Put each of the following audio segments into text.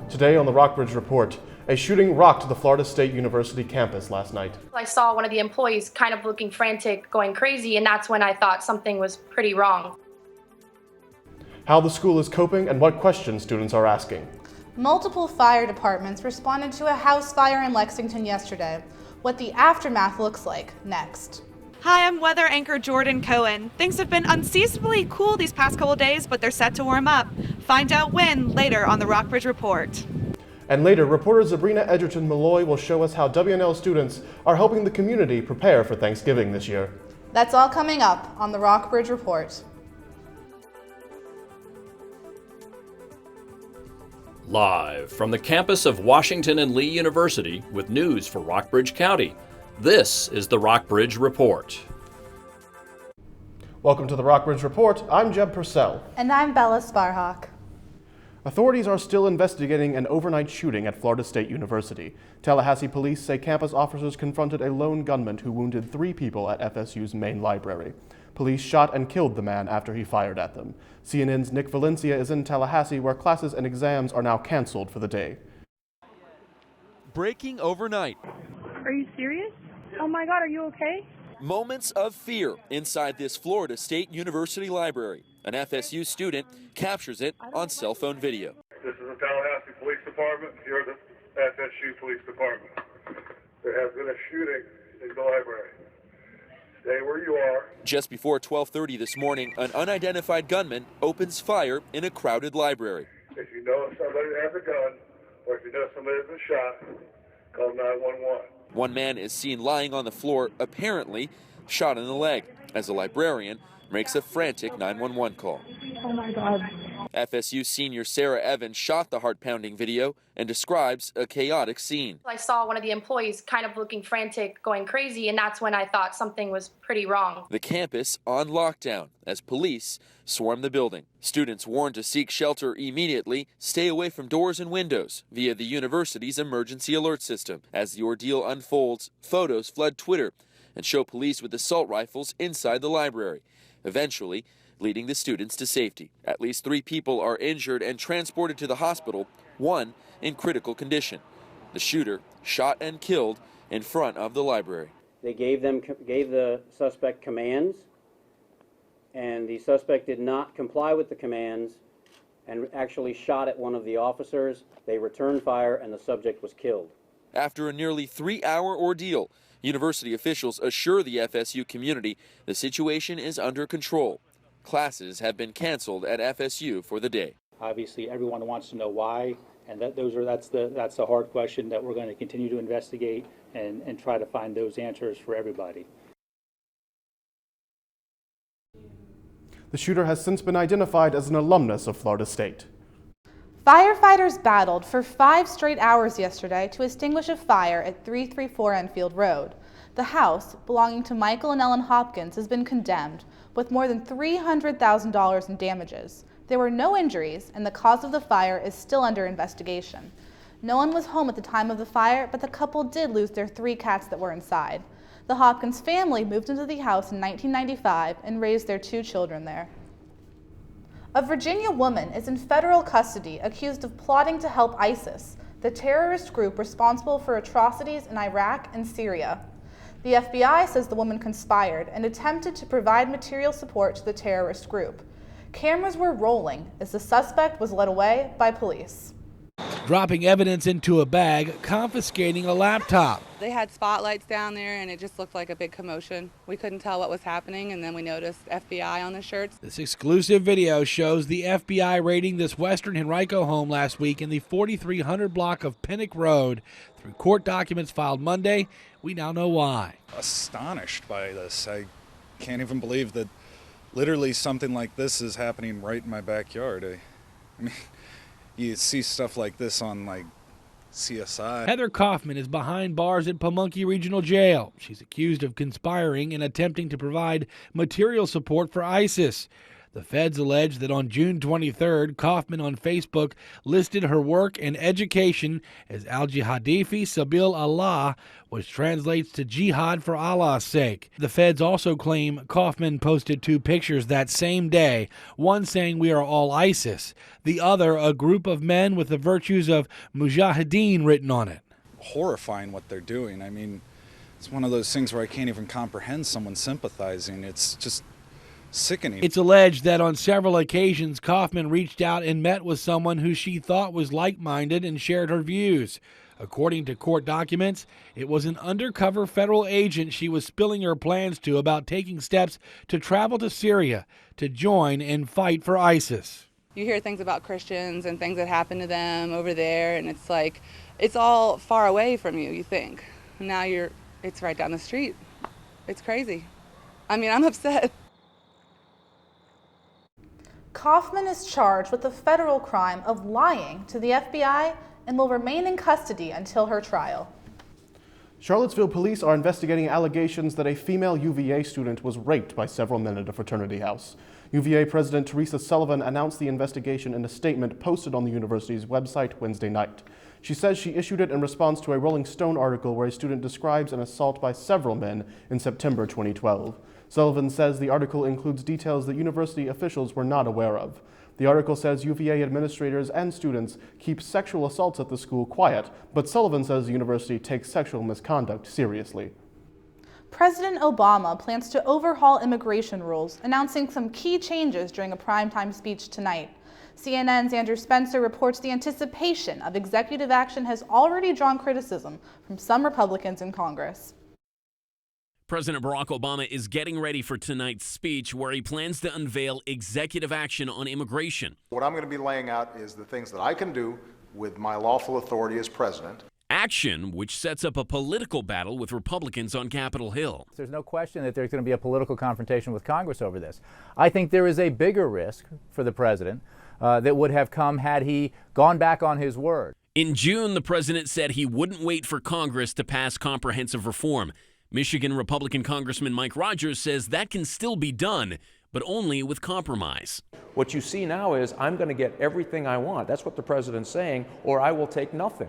Today on the Rockbridge Report, a shooting rocked the Florida State University campus last night. I saw one of the employees kind of looking frantic, going crazy, and that's when I thought something was pretty wrong. How the school is coping and what questions students are asking. Multiple fire departments responded to a house fire in Lexington yesterday. What the aftermath looks like next. Hi, I'm weather anchor Jordan Cohen. Things have been unseasonably cool these past couple days, but they're set to warm up. Find out when later on the Rockbridge Report. And later, reporter Sabrina Edgerton-Malloy will show us how WNL students are helping the community prepare for Thanksgiving this year. That's all coming up on the Rockbridge Report. Live from the campus of Washington and Lee University with news for Rockbridge County, this is the Rockbridge Report. Welcome to the Rockbridge Report. I'm Jeb Purcell. And I'm Bella Sparhawk. Authorities are still investigating an overnight shooting at Florida State University. Tallahassee police say campus officers confronted a lone gunman who wounded 3 people at FSU's main library. Police shot and killed the man after he fired at them. CNN's Nick Valencia is in Tallahassee, where classes and exams are now canceled for the day. Breaking overnight. Are you serious? Oh my God, are you okay? Moments of fear inside this Florida State University library. An FSU student captures it on cell phone video. This is the Tallahassee Police Department. Here at the FSU Police Department. There has been a shooting in the library. Stay where you are. Just before 12:30 this morning, an unidentified gunman opens fire in a crowded library. If you know somebody has a gun, or if you know somebody has been shot, call 911. One man is seen lying on the floor, apparently shot in the leg, as a librarian makes a frantic 911 call. Oh my God. FSU senior Sarah Evans shot the heart-pounding video and describes a chaotic scene. I saw one of the employees kind of looking frantic, going crazy, and that's when I thought something was pretty wrong. The campus on lockdown as police swarm the building. Students warned to seek shelter immediately, stay away from doors and windows via the university's emergency alert system. As the ordeal unfolds, photos flood Twitter and show police with assault rifles inside the library, eventually leading the students to safety. At least 3 people are injured and transported to the hospital, 1 in critical condition. The shooter shot and killed in front of the library. They gave the suspect commands, and the suspect did not comply with the commands and actually shot at one of the officers. They returned fire and the subject was killed. After a nearly 3-hour ordeal, university officials assure the FSU community the situation is under control. Classes have been canceled at FSU for the day. Obviously, everyone wants to know why, and that's the hard question that we're going to continue to investigate and try to find those answers for everybody. The shooter has since been identified as an alumnus of Florida State. Firefighters battled for 5 straight hours yesterday to extinguish a fire at 334 Enfield Road. The house, belonging to Michael and Ellen Hopkins, has been condemned with more than $300,000 in damages. There were no injuries, and the cause of the fire is still under investigation. No one was home at the time of the fire, but the couple did lose their 3 cats that were inside. The Hopkins family moved into the house in 1995 and raised their 2 children there. A Virginia woman is in federal custody accused of plotting to help ISIS, the terrorist group responsible for atrocities in Iraq and Syria. The FBI says the woman conspired and attempted to provide material support to the terrorist group. Cameras were rolling as the suspect was led away by police. Dropping evidence into a bag, confiscating a laptop. They had spotlights down there and it just looked like a big commotion. We couldn't tell what was happening, and then we noticed FBI on the shirts. This exclusive video shows the FBI raiding this Western Henrico home last week in the 4300 block of Pinnock Road. Through court documents filed Monday, we now know why. Astonished by this. I can't even believe that literally something like this is happening right in my backyard. I mean, you see stuff like this on like CSI. Heather Kaufman is behind bars at Pamunkey Regional Jail. She's accused of conspiring and attempting to provide material support for ISIS. The feds allege that on June 23rd, Kaufman on Facebook listed her work and education as Al-Jihadifi Sabil Allah, which translates to Jihad for Allah's sake. The feds also claim Kaufman posted 2 pictures that same day, one saying we are all ISIS, the other a group of men with the virtues of Mujahideen written on it. Horrifying what they're doing. I mean, it's one of those things where I can't even comprehend someone sympathizing. It's just sickening. It's alleged that on several occasions, Kaufman reached out and met with someone who she thought was like-minded and shared her views. According to court documents, it was an undercover federal agent she was spilling her plans to about taking steps to travel to Syria to join and fight for ISIS. You hear things about Christians and things that happen to them over there, and it's like, it's all far away from you, you think. Now it's right down the street. It's crazy. I mean, I'm upset. Kaufman is charged with the federal crime of lying to the FBI and will remain in custody until her trial. Charlottesville police are investigating allegations that a female UVA student was raped by several men at a fraternity house. UVA President Teresa Sullivan announced the investigation in a statement posted on the university's website Wednesday night. She says she issued it in response to a Rolling Stone article where a student describes an assault by several men in September 2012. Sullivan says the article includes details that university officials were not aware of. The article says UVA administrators and students keep sexual assaults at the school quiet, but Sullivan says the university takes sexual misconduct seriously. President Obama plans to overhaul immigration rules, announcing some key changes during a primetime speech tonight. CNN's Andrew Spencer reports the anticipation of executive action has already drawn criticism from some Republicans in Congress. President Barack Obama is getting ready for tonight's speech where he plans to unveil executive action on immigration. What I'm going to be laying out is the things that I can do with my lawful authority as president. Action which sets up a political battle with Republicans on Capitol Hill. There's no question that there's going to be a political confrontation with Congress over this. I think there is a bigger risk for the president that would have come had he gone back on his word. In June, the president said he wouldn't wait for Congress to pass comprehensive reform. Michigan Republican Congressman Mike Rogers says that can still be done, but only with compromise. What you see now is I'm going to get everything I want. That's what the president's saying, or I will take nothing.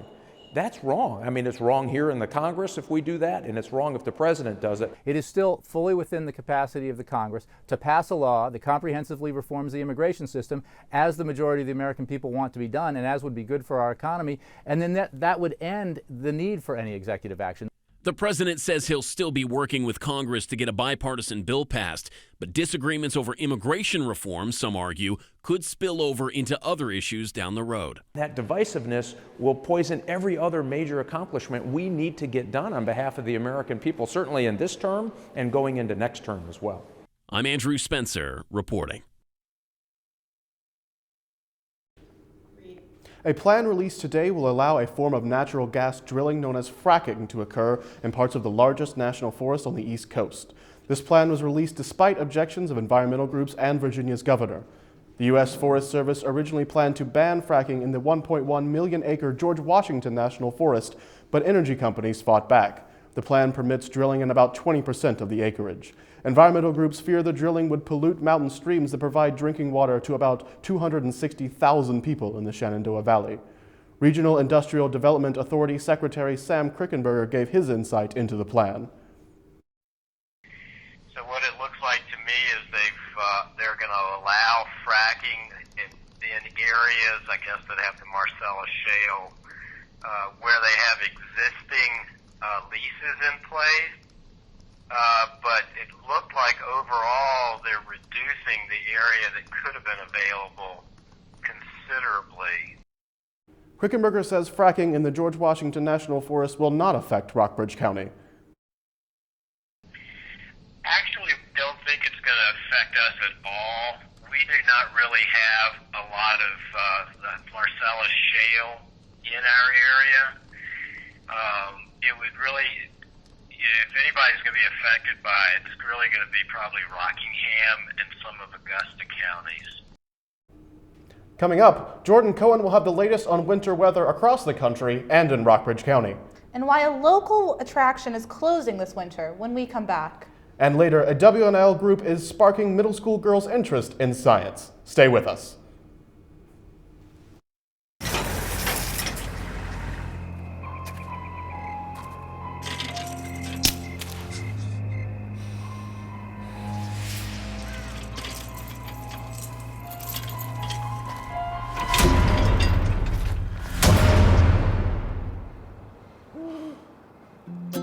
That's wrong. I mean, it's wrong here in the Congress if we do that, and it's wrong if the president does it. It is still fully within the capacity of the Congress to pass a law that comprehensively reforms the immigration system as the majority of the American people want to be done and as would be good for our economy, and then that would end the need for any executive action. The president says he'll still be working with Congress to get a bipartisan bill passed, but disagreements over immigration reform, some argue, could spill over into other issues down the road. That divisiveness will poison every other major accomplishment we need to get done on behalf of the American people, certainly in this term and going into next term as well. I'm Andrew Spencer, reporting. A plan released today will allow a form of natural gas drilling known as fracking to occur in parts of the largest national forest on the East Coast. This plan was released despite objections of environmental groups and Virginia's governor. The U.S. Forest Service originally planned to ban fracking in the 1.1 million acre George Washington National Forest, but energy companies fought back. The plan permits drilling in about 20% of the acreage. Environmental groups fear the drilling would pollute mountain streams that provide drinking water to about 260,000 people in the Shenandoah Valley. Regional Industrial Development Authority Secretary Sam Krickenberger gave his insight into the plan. So what it looks like to me is they're going to allow fracking in areas, I guess, that have the Marcellus Shale, where they have existing leases in place. But it looked like overall they're reducing the area that could have been available considerably. Krickenberger says fracking in the George Washington National Forest will not affect Rockbridge County. Actually, don't think it's going to affect us at all. We do not really have a lot of the Marcellus Shale in our area. It would really, if anybody's going to be affected by it, it's really going to be probably Rockingham and some of Augusta counties. Coming up, Jordan Cohen will have the latest on winter weather across the country and in Rockbridge County. And why a local attraction is closing this winter when we come back. And later, a WNL group is sparking middle school girls' interest in science. Stay with us.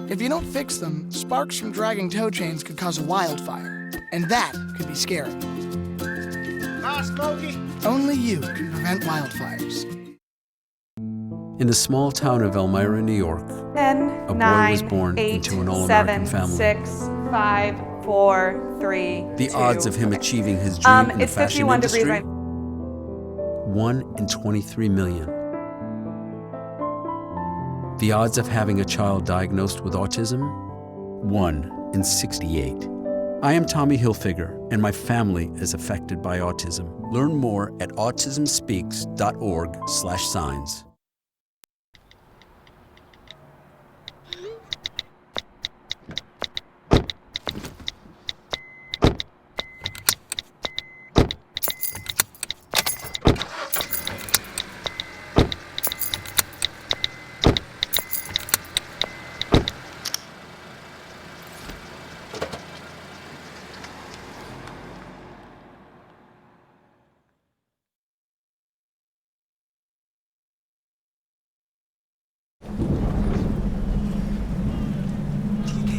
If you don't fix them, sparks from dragging tow chains could cause a wildfire, and that could be scary. Smokey. Only you can prevent wildfires. In the small town of Elmira, New York, 10, a boy 9, was born 8, into an all-American 7, family. 6, 5, 4, 3, The 2. odds of him achieving his dream in the It's fashion 51 degrees industry? right. 1 in 23 million. The odds of having a child diagnosed with autism? 1 in 68. I am Tommy Hilfiger, and my family is affected by autism. Learn more at autismspeaks.org/signs.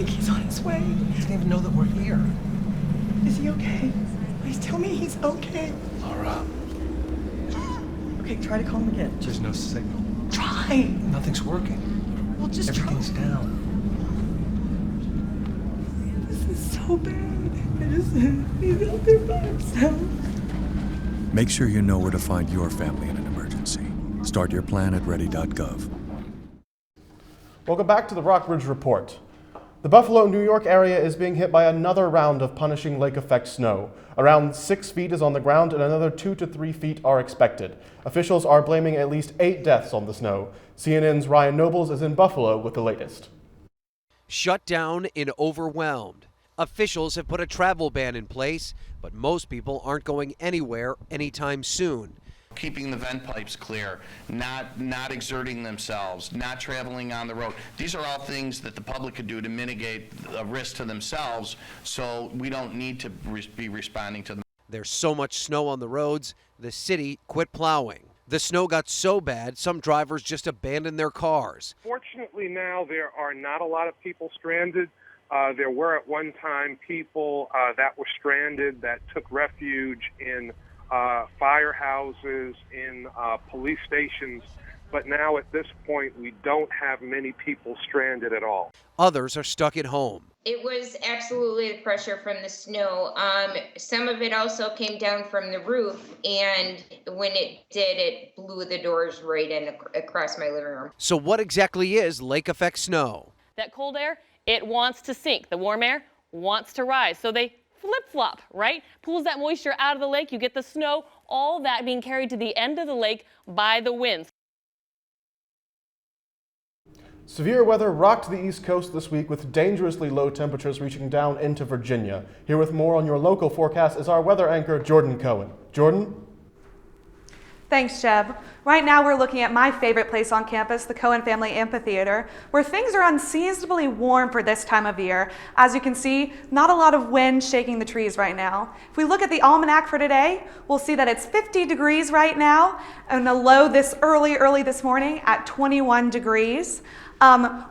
He's on his way. He doesn't even know that we're here. Is he okay? Please tell me he's okay. Laura. Okay, try to call him again. There's no signal. Try. Nothing's working. Well, just Everything's down. This is so bad. He's out there by himself. Make sure you know where to find your family in an emergency. Start your plan at ready.gov. Welcome back to the Rockbridge Report. The Buffalo, New York area is being hit by another round of punishing lake effect snow. Around 6 feet is on the ground and another 2 to 3 feet are expected. Officials are blaming at least 8 deaths on the snow. CNN's Ryan Nobles is in Buffalo with the latest. Shut down and overwhelmed. Officials have put a travel ban in place, but most people aren't going anywhere anytime soon. Keeping the vent pipes clear, not exerting themselves, not traveling on the road. These are all things that the public could do to mitigate a risk to themselves, so we don't need to be responding to them. There's so much snow on the roads, the city quit plowing. The snow got so bad, some drivers just abandoned their cars. Fortunately now there are not a lot of people stranded. There were at one time people that were stranded that took refuge in firehouses, in police stations, but now at this point we don't have many people stranded at all. Others are stuck at home. It was absolutely the pressure from the snow. Some of it also came down from the roof, and when it did, it blew the doors right in across my living room. So what exactly is lake effect snow? That cold air, it wants to sink. The warm air wants to rise. So they flip-flop, right? Pulls that moisture out of the lake. You get the snow, all that being carried to the end of the lake by the winds. Severe weather rocked the East Coast this week with dangerously low temperatures reaching down into Virginia. Here with more on your local forecast is our weather anchor, Jordan Cohen. Jordan? Thanks, Jeb. Right now we're looking at my favorite place on campus, the Cohen Family Amphitheater, where things are unseasonably warm for this time of year. As you can see, not a lot of wind shaking the trees right now. If we look at the almanac for today, we'll see that it's 50 degrees right now, and a low this early this morning at 21 degrees.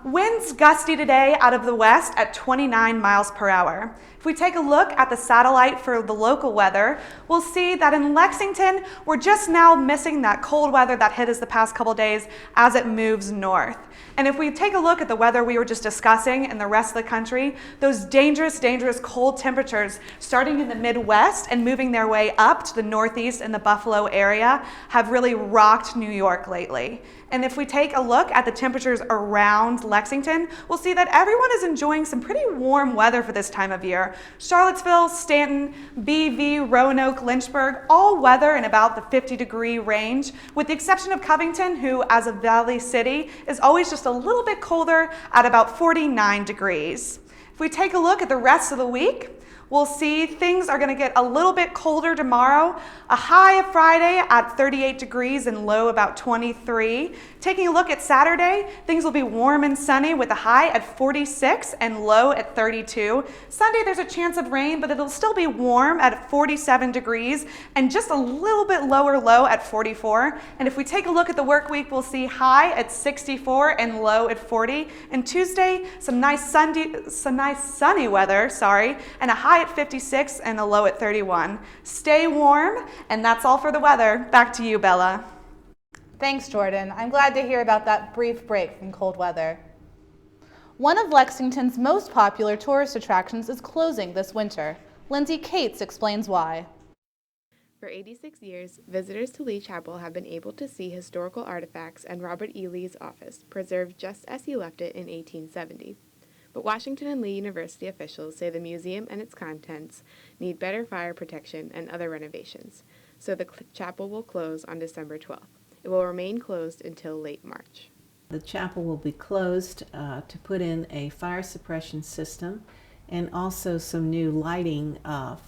Winds gusty today out of the west at 29 miles per hour. If we take a look at the satellite for the local weather, we'll see that in Lexington, we're just now missing that cold weather that hit us the past couple days as it moves north. And if we take a look at the weather we were just discussing in the rest of the country, those dangerous cold temperatures starting in the Midwest and moving their way up to the Northeast and the Buffalo area have really rocked New York lately. And if we take a look at the temperatures around Lexington, we'll see that everyone is enjoying some pretty warm weather for this time of year. Charlottesville, Stanton, BV, Roanoke, Lynchburg, all weather in about the 50-degree range, with the exception of Covington, who, as a valley city, is always just a little bit colder at about 49 degrees. If we take a look at the rest of the week, we'll see things are going to get a little bit colder tomorrow. A high of Friday at 38 degrees and low about 23. Taking a look at Saturday, things will be warm and sunny with a high at 46 and low at 32. Sunday, there's a chance of rain, but it'll still be warm at 47 degrees and just a little bit lower low at 44. And if we take a look at the work week, we'll see high at 64 and low at 40. And Tuesday, some nice sunny weather, and a high at 56 and a low at 31. Stay warm, and that's all for the weather. Back to you, Bella. Thanks, Jordan. I'm glad to hear about that brief break from cold weather. One of Lexington's most popular tourist attractions is closing this winter. Lindsay Cates explains why. For 86 years, visitors to Lee Chapel have been able to see historical artifacts and Robert E. Lee's office, preserved just as he left it in 1870. But Washington and Lee University officials say the museum and its contents need better fire protection and other renovations, so the chapel will close on December 12th. It will remain closed until late March. The chapel will be closed to put in a fire suppression system and also some new lighting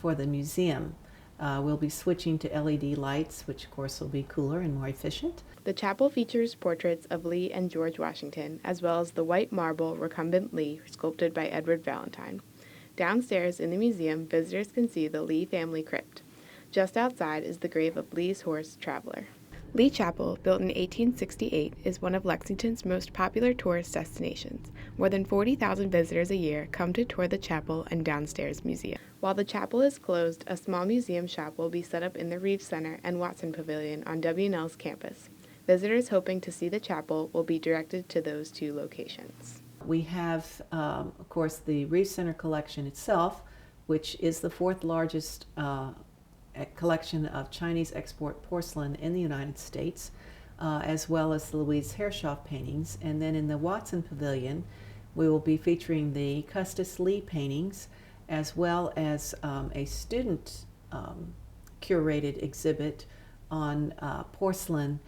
for the museum. We'll be switching to LED lights, which of course will be cooler and more efficient. The chapel features portraits of Lee and George Washington, as well as the white marble recumbent Lee sculpted by Edward Valentine. Downstairs in the museum, visitors can see the Lee family crypt. Just outside is the grave of Lee's horse, Traveler. Lee Chapel, built in 1868, is one of Lexington's most popular tourist destinations. More than 40,000 visitors a year come to tour the chapel and downstairs museum. While the chapel is closed, a small museum shop will be set up in the Reeves Center and Watson Pavilion on W&L's campus. Visitors hoping to see the chapel will be directed to those two locations. We have, of course, the Reeves Center collection itself, which is the fourth largest collection of Chinese export porcelain in the United States, as well as the Louise Hershoff paintings. And then in the Watson Pavilion, we will be featuring the Custis Lee paintings, as well as a student curated exhibit on porcelain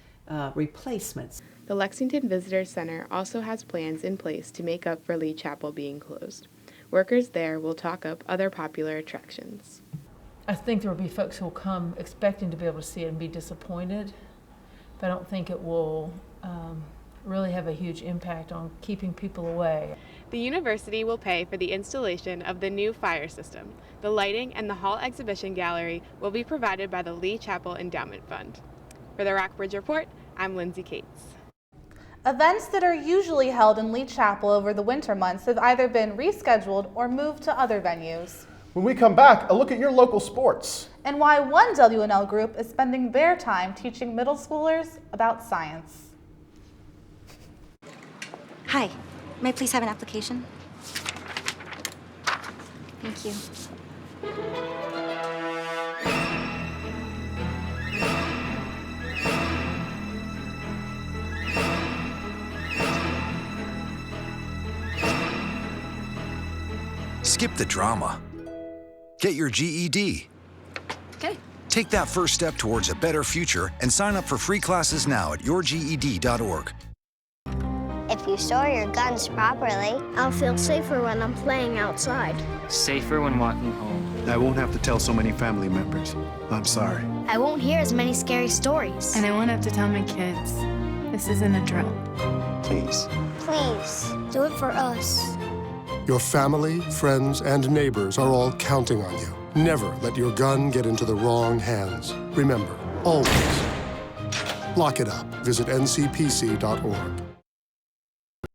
replacements. The Lexington Visitor Center also has plans in place to make up for Lee Chapel being closed. Workers there will talk up other popular attractions. I think there will be folks who will come expecting to be able to see it and be disappointed, but I don't think it will really have a huge impact on keeping people away. The university will pay for the installation of the new fire system. The lighting and the hall exhibition gallery will be provided by the Lee Chapel Endowment Fund. For the Rockbridge Report, I'm Lindsay Cates. Events that are usually held in Lee Chapel over the winter months have either been rescheduled or moved to other venues. When we come back, a look at your local sports. And why one W&L group is spending their time teaching middle schoolers about science. Hi, may I please have an application? Thank you. Skip the drama. Get your GED. Okay. Take that first step towards a better future and sign up for free classes now at yourged.org. If you store your guns properly, I'll feel safer when I'm playing outside. Safer when walking home. I won't have to tell so many family members. I'm sorry. I won't hear as many scary stories. And I won't have to tell my kids. This isn't a drill. Please. Please, do it for us. Your family, friends, and neighbors are all counting on you. Never let your gun get into the wrong hands. Remember, always, lock it up. Visit ncpc.org.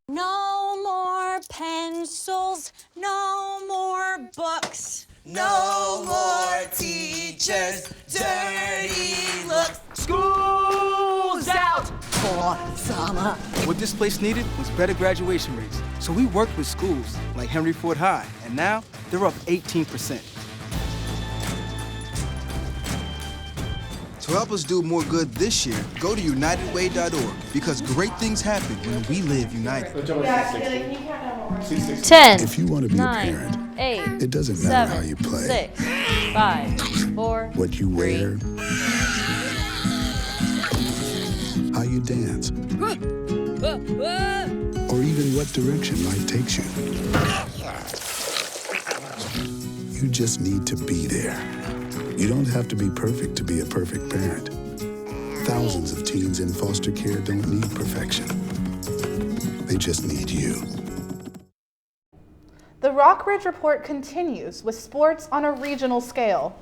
No more pencils, no more books, no more teachers, dirty looks. School's out for summer. What this place needed was better graduation rates. So we worked with schools like Henry Ford High, and now they're up 18%. To help us do more good this year, go to unitedway.org, because great things happen when we live united. 10, If you want to be 9, a parent, 8, it doesn't matter 7, how you play, 6, 5, 4, what you wear, how you dance, or even what direction life takes you. You just need to be there. You don't have to be perfect to be a perfect parent. Thousands of teens in foster care don't need perfection. They just need you. The Rockbridge Report continues with sports on a regional scale.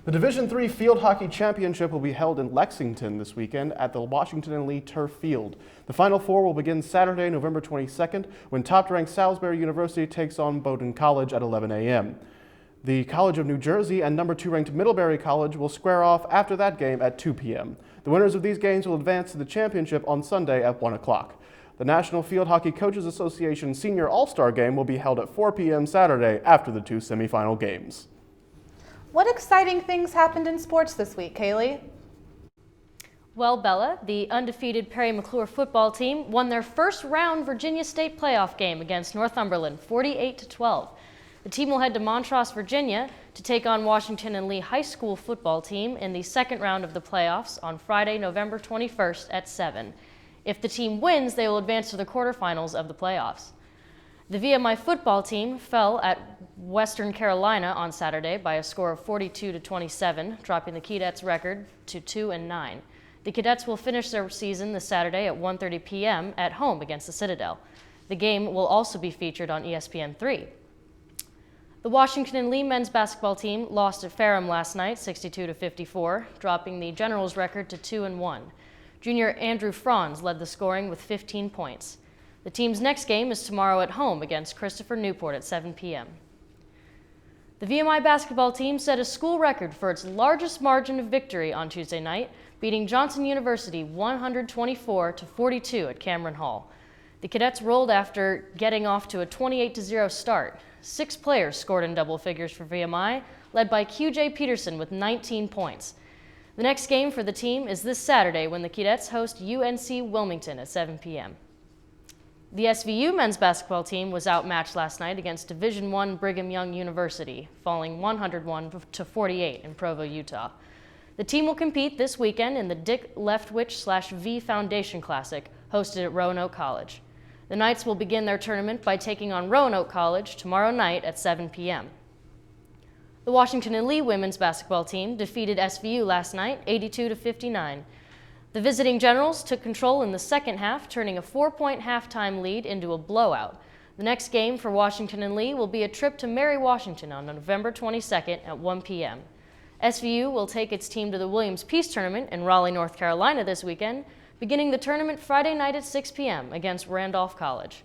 The Division III Field Hockey Championship will be held in Lexington this weekend at the Washington and Lee Turf Field. The Final Four will begin Saturday, November 22nd, when top-ranked Salisbury University takes on Bowdoin College at 11 a.m. The College of New Jersey and number 2-ranked Middlebury College will square off after that game at 2 p.m. The winners of these games will advance to the championship on Sunday at 1 o'clock. The National Field Hockey Coaches Association Senior All-Star Game will be held at 4 p.m. Saturday after the two semifinal games. What exciting things happened in sports this week, Kaylee? Well, Bella, the undefeated Perry McClure football team won their first round Virginia State playoff game against Northumberland, 48-12. The team will head to Montrose, Virginia to take on Washington and Lee High School football team in the second round of the playoffs on Friday, November 21st at 7. If the team wins, they will advance to the quarterfinals of the playoffs. The VMI football team fell at Western Carolina on Saturday by a score of 42-27, dropping the Keydets' record to 2-9. The Cadets will finish their season this Saturday at 1:30 p.m. at home against the Citadel. The game will also be featured on ESPN3. The Washington and Lee men's basketball team lost at Ferrum last night, 62-54, dropping the Generals' record to 2-1. Junior Andrew Franz led the scoring with 15 points. The team's next game is tomorrow at home against Christopher Newport at 7 p.m. The VMI basketball team set a school record for its largest margin of victory on Tuesday night, beating Johnson University 124-42 at Cameron Hall. The Cadets rolled after getting off to a 28-0 start. 6 players scored in double figures for VMI, led by QJ Peterson with 19 points. The next game for the team is this Saturday when the Cadets host UNC Wilmington at 7 p.m. The SVU men's basketball team was outmatched last night against Division I Brigham Young University, falling 101-48 in Provo, Utah. The team will compete this weekend in the Dick Leftwich/V Foundation Classic, hosted at Roanoke College. The Knights will begin their tournament by taking on Roanoke College tomorrow night at 7 p.m. The Washington and Lee women's basketball team defeated SVU last night, 82-59. The visiting Generals took control in the second half, turning a 4-point halftime lead into a blowout. The next game for Washington and Lee will be a trip to Mary Washington on November 22nd at 1 p.m. SVU will take its team to the Williams Peace Tournament in Raleigh, North Carolina this weekend, beginning the tournament Friday night at 6 p.m. against Randolph College.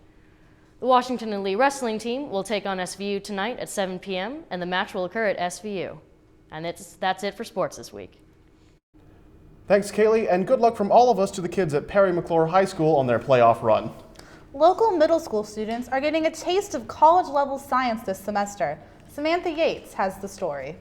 The Washington and Lee wrestling team will take on SVU tonight at 7 p.m. and the match will occur at SVU. And that's it for sports this week. Thanks, Kaylee, and good luck from all of us to the kids at Perry McClure High School on their playoff run. Local middle school students are getting a taste of college-level science this semester. Samantha Yates has the story.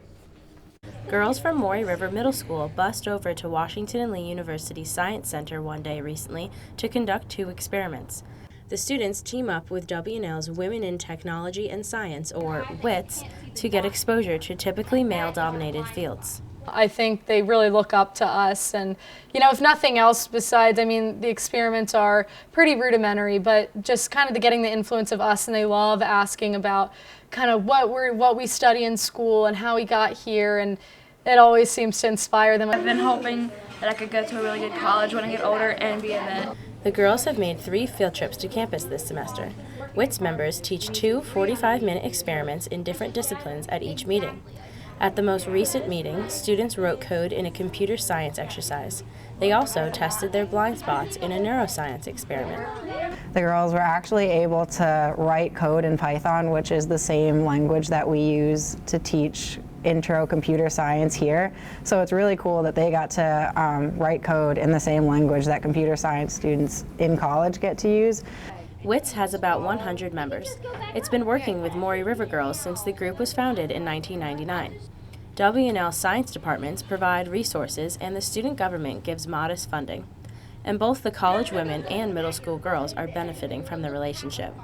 Girls from Maury River Middle School bussed over to Washington and Lee University Science Center one day recently to conduct 2 experiments. The students team up with W&L's Women in Technology and Science, or WITS, to get exposure to typically male-dominated fields. I think they really look up to us, and if nothing else besides, the experiments are pretty rudimentary, but just kind of getting the influence of us, and they love asking about kind of what we study in school and how we got here, and it always seems to inspire them. I've been hoping that I could go to a really good college when I get older and be a vet. The girls have made 3 field trips to campus this semester. WITS members teach 2 45-minute experiments in different disciplines at each meeting. At the most recent meeting, students wrote code in a computer science exercise. They also tested their blind spots in a neuroscience experiment. The girls were actually able to write code in Python, which is the same language that we use to teach intro computer science here. So it's really cool that they got to write code in the same language that computer science students in college get to use. WITS has about 100 members. It's been working with Maury River girls since the group was founded in 1999. W&L science departments provide resources and the student government gives modest funding. And both the college women and middle school girls are benefiting from the relationship.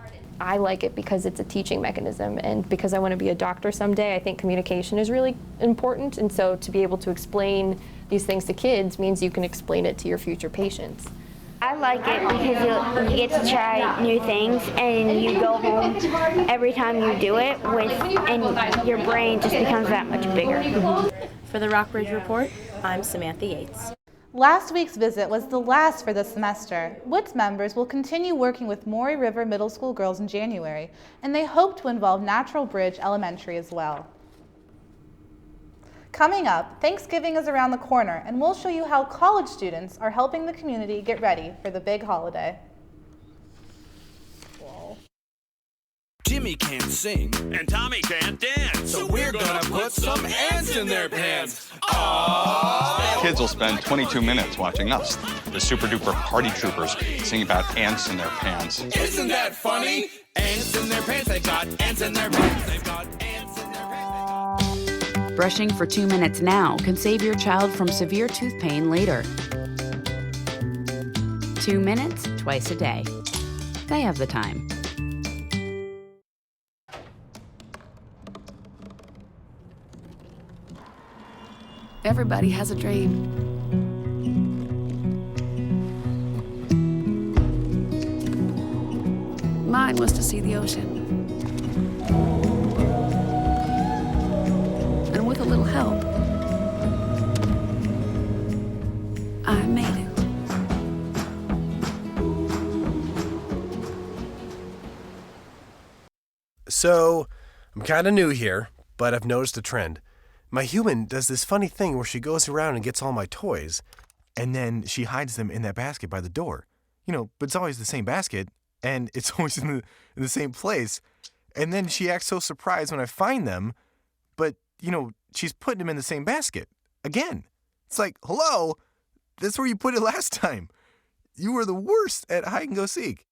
I like it because it's a teaching mechanism, and because I want to be a doctor someday, I think communication is really important, and so to be able to explain these things to kids means you can explain it to your future patients. I like it because you get to try new things and you go home every time you do it and your brain just becomes that much bigger. For the Rockbridge Report, I'm Samantha Yates. Last week's visit was the last for the semester. Woods members will continue working with Maury River Middle School girls in January, and they hope to involve Natural Bridge Elementary as well. Coming up, Thanksgiving is around the corner, and we'll show you how college students are helping the community get ready for the big holiday. Jimmy can't sing, and Tommy can't dance, so we're gonna put some ants in their pants. Aww. Kids will spend 22 minutes watching us, the super duper party troopers, singing about ants in their pants. Isn't that funny? Ants in their pants, they've got ants in their pants, they've got ants in their pants. Brushing for 2 minutes now can save your child from severe tooth pain later. 2 minutes, twice a day. They have the time. Everybody has a dream. Mine was to see the ocean. And with a little help, I made it. So, I'm kind of new here, but I've noticed a trend. My human does this funny thing where she goes around and gets all my toys, and then she hides them in that basket by the door. You know, but it's always the same basket, and it's always in the same place. And then she acts so surprised when I find them, but, you know, she's putting them in the same basket. Again. It's like, hello, that's where you put it last time. You were the worst at hide and go seek.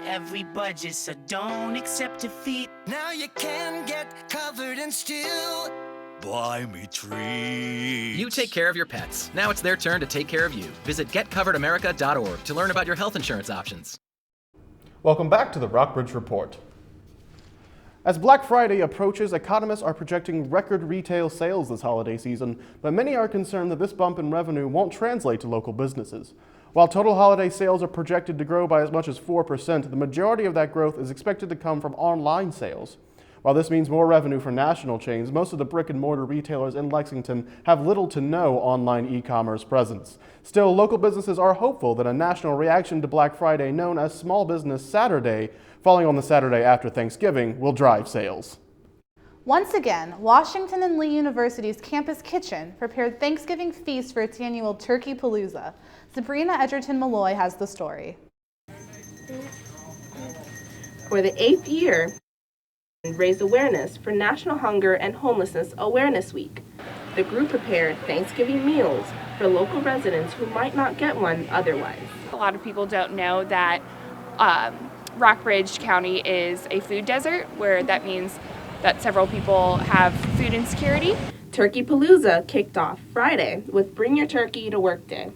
Every budget, so don't accept defeat. Now you can get covered and still Buy me treats. You take care of your pets. Now it's their turn to take care of you. Visit getcoveredamerica.org to learn about your health insurance options. Welcome back to the Rockbridge Report. As Black Friday approaches, economists are projecting record retail sales this holiday season, but many are concerned that this bump in revenue won't translate to local businesses. While total holiday sales are projected to grow by as much as 4%, the majority of that growth is expected to come from online sales. While this means more revenue for national chains, most of the brick-and-mortar retailers in Lexington have little to no online e-commerce presence. Still, local businesses are hopeful that a national reaction to Black Friday known as Small Business Saturday, falling on the Saturday after Thanksgiving, will drive sales. Once again, Washington and Lee University's Campus Kitchen prepared Thanksgiving feast for its annual Turkey Palooza. Sabrina Edgerton-Malloy has the story. For the 8th year, raised awareness for National Hunger and Homelessness Awareness Week. The group prepared Thanksgiving meals for local residents who might not get one otherwise. A lot of people don't know that Rockbridge County is a food desert, where that means that several people have food insecurity. Turkey Palooza kicked off Friday with Bring Your Turkey to Work Day.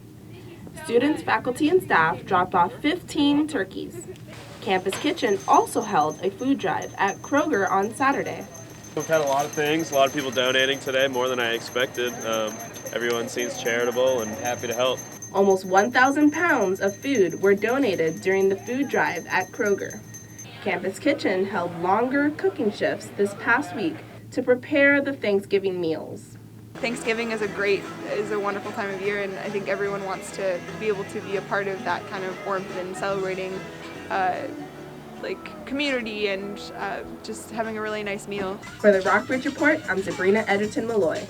Students, faculty, and staff dropped off 15 turkeys. Campus Kitchen also held a food drive at Kroger on Saturday. We've had a lot of things, a lot of people donating today, more than I expected. Everyone seems charitable and happy to help. Almost 1,000 pounds of food were donated during the food drive at Kroger. Campus Kitchen held longer cooking shifts this past week to prepare the Thanksgiving meals. Thanksgiving is a wonderful time of year, and I think everyone wants to be able to be a part of that kind of warmth and celebrating community and just having a really nice meal. For the Rockbridge Report, I'm Sabrina Edgerton-Malloy.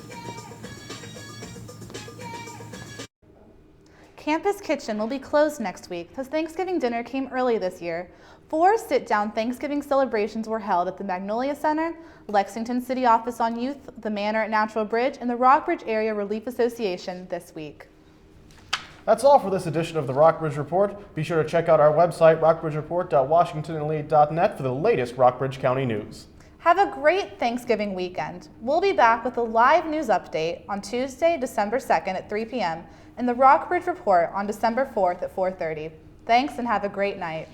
Campus Kitchen will be closed next week because Thanksgiving dinner came early this year. 4 sit-down Thanksgiving celebrations were held at the Magnolia Center, Lexington City Office on Youth, the Manor at Natural Bridge, and the Rockbridge Area Relief Association this week. That's all for this edition of the Rockbridge Report. Be sure to check out our website, rockbridgereport.washingtonandlee.net, for the latest Rockbridge County news. Have a great Thanksgiving weekend. We'll be back with a live news update on Tuesday, December 2nd at 3 p.m. and the Rockbridge Report on December 4th at 4:30. Thanks and have a great night.